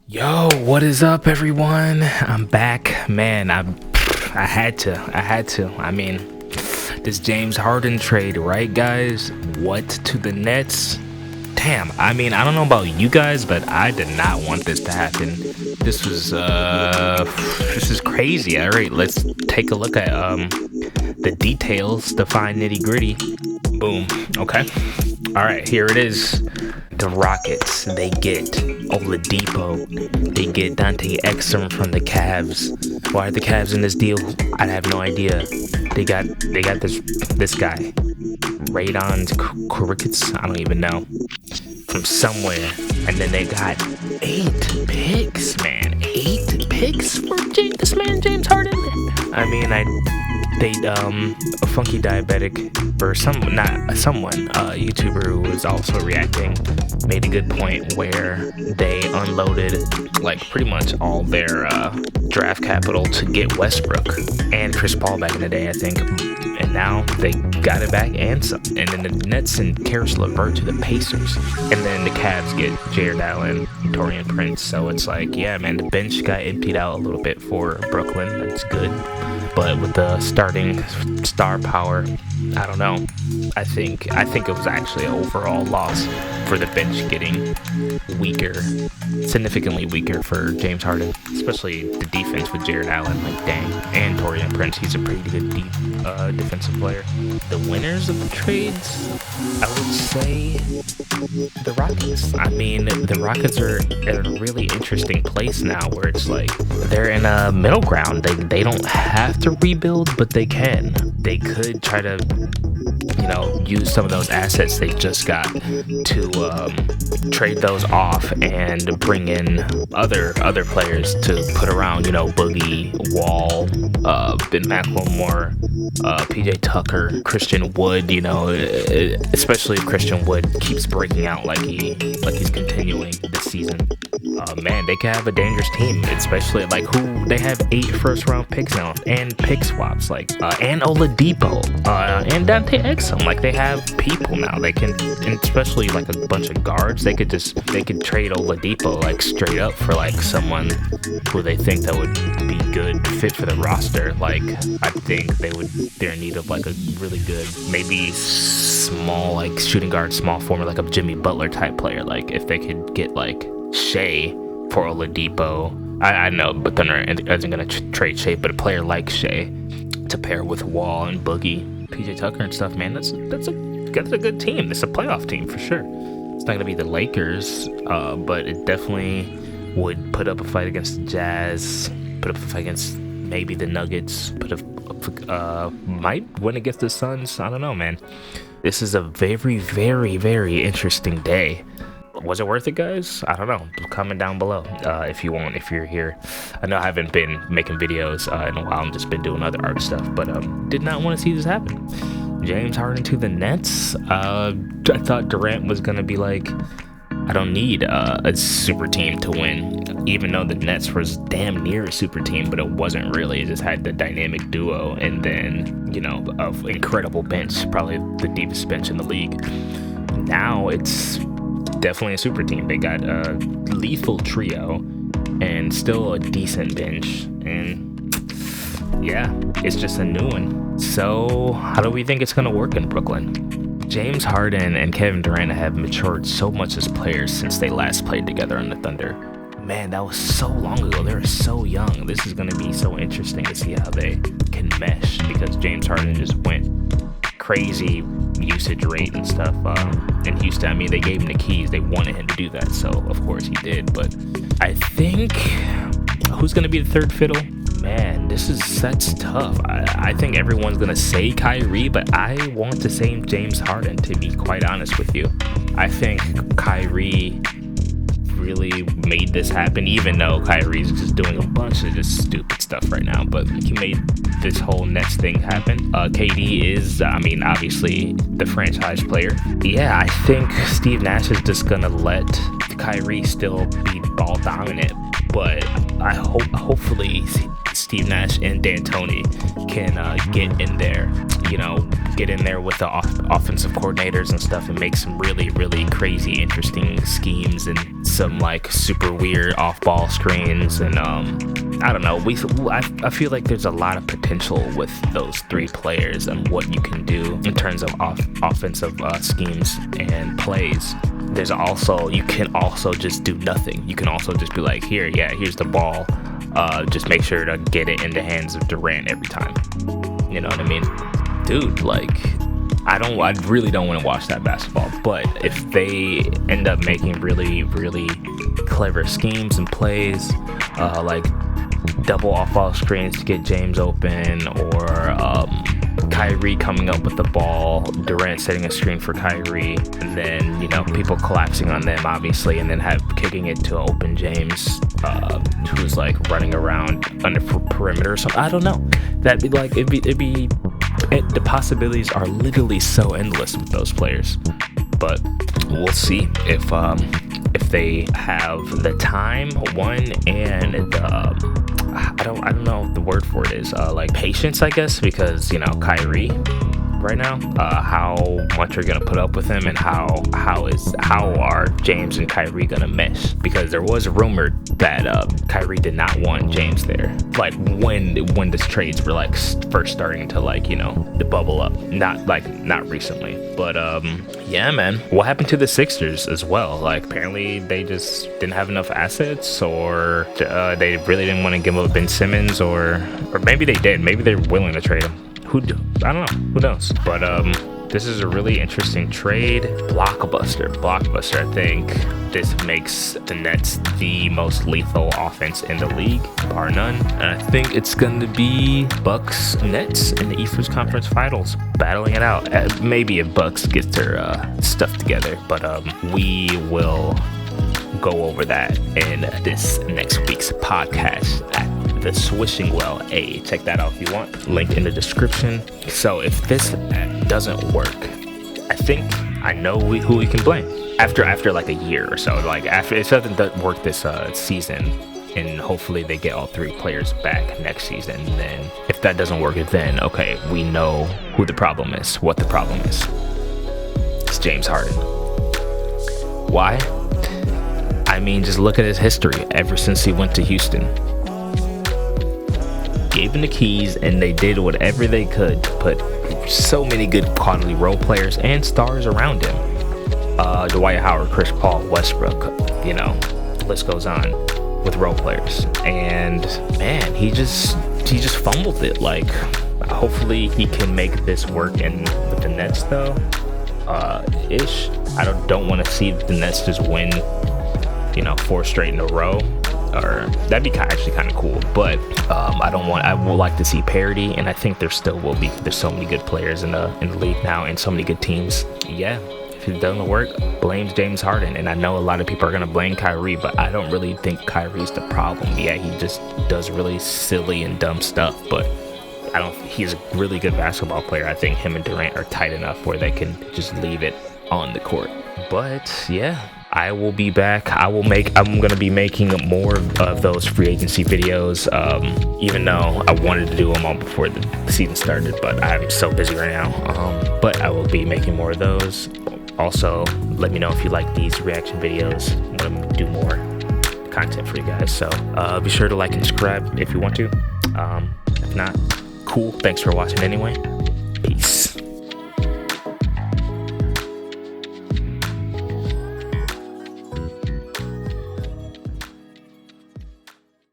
Yo, what is up, everyone? I'm back, man. I had to. I mean, this James Harden trade, right, guys? What to the Nets? Damn. I mean, I don't know about you guys, but I did not want this to happen. This is crazy. All right, let's take a look at the details, the fine nitty gritty. Boom. Okay. All right, here it is. The Rockets, they get Oladipo, they get Dante Exum from the Cavs. Why are the Cavs in this deal? I have no idea. They got this guy, Radon Crickets, I don't even know, from somewhere. And then they got 8 picks, man. 8 picks for this man, James Harden. I mean, a funky diabetic or someone, a YouTuber who was also reacting, made a good point where they unloaded like pretty much all their draft capital to get Westbrook and Chris Paul back in the day, I think, and now they got it back and some. And then the Nets send Karis LeVert to the Pacers, and then the Cavs get Jared Allen, Taurean Prince. So it's like, yeah, man, the bench got emptied out a little bit for Brooklyn. That's good. But with the starting star power, I don't know. I think it was actually an overall loss for the bench getting weaker, significantly weaker for James Harden, especially the defense with Jared Allen. Like, dang, and Taurean Prince, he's a pretty good defensive player. The winners of the trades, I would say the Rockets. I mean, the Rockets are in a really interesting place now, where it's like they're in a middle ground. They don't have to rebuild, but they can. They could try to, use some of those assets they just got to trade those off and bring in other players to put around, Boogie, Wall, Ben McLemore, PJ Tucker, Christian Wood, especially if Christian Wood keeps breaking out like he's continuing this season. Man, they could have a dangerous team, especially like who they have 8 first-round picks now and pick swaps, and Oladipo, and Dante Exum. Like, they have people now. They can, and especially like a bunch of guards. They could trade Oladipo like straight up for like someone who they think that would be good fit for the roster. Like, I think they're in need of like a really good, maybe small like shooting guard, small forward, like a Jimmy Butler type player. Like, if they could get like Shea for Oladipo. I know, but Thunder isn't going to trade Shea, but a player like Shea to pair with Wall and Boogie, PJ Tucker and stuff, man, that's a good team. It's a playoff team for sure. It's not going to be the Lakers, but it definitely would put up a fight against the Jazz, put up a fight against maybe the Nuggets, might win against the Suns. I don't know, man. This is a very, very, very interesting day. Was it worth it, guys? I don't know. Comment down below if you're here. I know I haven't been making videos in a while. I've just been doing other art stuff, but did not want to see this happen. James Harden to the Nets. I thought Durant was going to be like, I don't need a super team to win, even though the Nets was damn near a super team, but it wasn't really. It just had the dynamic duo and then, an incredible bench, probably the deepest bench in the league. Now it's definitely a super team. They got a lethal trio and still a decent bench, and yeah, it's just a new one. So how do we think it's gonna work in Brooklyn? James Harden and Kevin Durant have matured so much as players since they last played together on the Thunder. Man, that was so long ago. They were so young. This is gonna be so interesting to see how they can mesh, because James Harden just went crazy usage rate and stuff in Houston. I mean, they gave him the keys. They wanted him to do that, so of course he did. But I think, who's going to be the third fiddle? Man, that's tough. I think everyone's going to say Kyrie, but I want to say James Harden, to be quite honest with you. I think Kyrie really made this happen, even though Kyrie's just doing a bunch of just stupid stuff right now, but he made this whole Nets thing happen. KD is, obviously the franchise player. Yeah, I think Steve Nash is just gonna let Kyrie still be ball dominant, but hopefully Steve Nash and D'Antoni can get in there, you know, get in there with the offensive coordinators and stuff and make some really, really crazy, interesting schemes and some like super weird off-ball screens. And I don't know. I feel like there's a lot of potential with those three players and what you can do in terms of offensive schemes and plays. You can also just do nothing. You can also just be like, here's the ball. Just make sure to get it in the hands of Durant every time. You know what I mean? Dude, like, I really don't want to watch that basketball. But if they end up making really, really clever schemes and plays, like double off-ball screens to get James open, or Kyrie coming up with the ball, Durant setting a screen for Kyrie, and then, you know, people collapsing on them, obviously, and then kicking it to open James, who's like running around under perimeter or something. I don't know. That'd be like, the possibilities are literally so endless with those players. But we'll see if they have the time, and I don't know what the word for it is, like patience, I guess, because, you know, Kyrie right now, how much are gonna put up with him, and how are James and Kyrie gonna mesh? Because there was rumored that Kyrie did not want James there, like when the trades were like first starting to, like, you know, to bubble up, not recently. But yeah, man, what happened to the Sixers as well? Like, apparently they just didn't have enough assets, or they really didn't want to give up Ben Simmons, or maybe they did. Maybe they're willing to trade him. I don't know. Who knows? But this is a really interesting trade. Blockbuster. I think this makes the Nets the most lethal offense in the league, bar none. And I think it's going to be Bucks Nets in the Eastern Conference Finals, battling it out. Maybe if Bucks gets their stuff together, but we will go over that in this next week's podcast at the Swishing Well. Hey, check that out if you want. Link in the description. So if this doesn't work, I think I know who we can blame. After like a year or so, like after it doesn't work this season, and hopefully they get all three players back next season, then if that doesn't work, then okay, we know who the problem is, what the problem is. It's James Harden. Why? I mean, just look at his history ever since he went to Houston. Gave him the keys, and they did whatever they could to put so many good quality role players and stars around him. Dwight Howard, Chris Paul, Westbrook, you know, the list goes on with role players. And man, he just fumbled it. Like, hopefully he can make this work with the Nets though. Ish. I don't want to see the Nets just win, you know, 4 straight in a row. Or that'd be actually kind of cool, but I would like to see parity, and I think there still will be. There's so many good players in the league now, and so many good teams. Yeah, if it doesn't work, blames James Harden. And I know a lot of people are gonna blame Kyrie, but I don't really think Kyrie's the problem. Yeah, he just does really silly and dumb stuff, but he's a really good basketball player. I think him and Durant are tight enough where they can just leave it on the court. But yeah, I will be back. I'm going to be making more of those free agency videos, even though I wanted to do them all before the season started, but I'm so busy right now. But I will be making more of those. Also, let me know if you like these reaction videos. I'm going to do more content for you guys. So be sure to like and subscribe if you want to. If not, cool. Thanks for watching anyway.